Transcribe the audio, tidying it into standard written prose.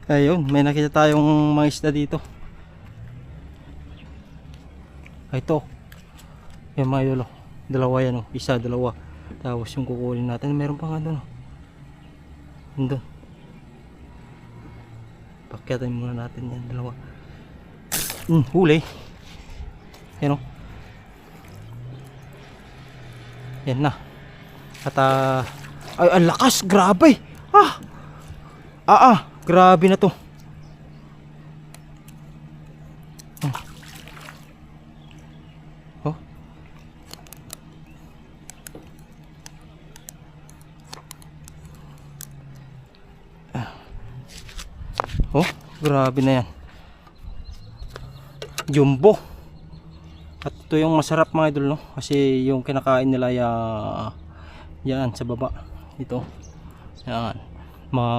Ayun, may nakita tayong mga isda dito. Ito. Yung mga idol, dalawa yan, oh. Isa, dalawa. Tapos yung kukunin natin, meron pa nga doon, oh. Doon. Pakyatan muna natin yan, dalawa. Huli. Yan, oh. Yan na. At ay, ang lakas, grabe. Grabe na to. Oh. Oh, grabe na yan. Jumbo. At ito yung masarap mga idol, no? Kasi yung kinakain nila yan sa baba. Ito. Yan. Mga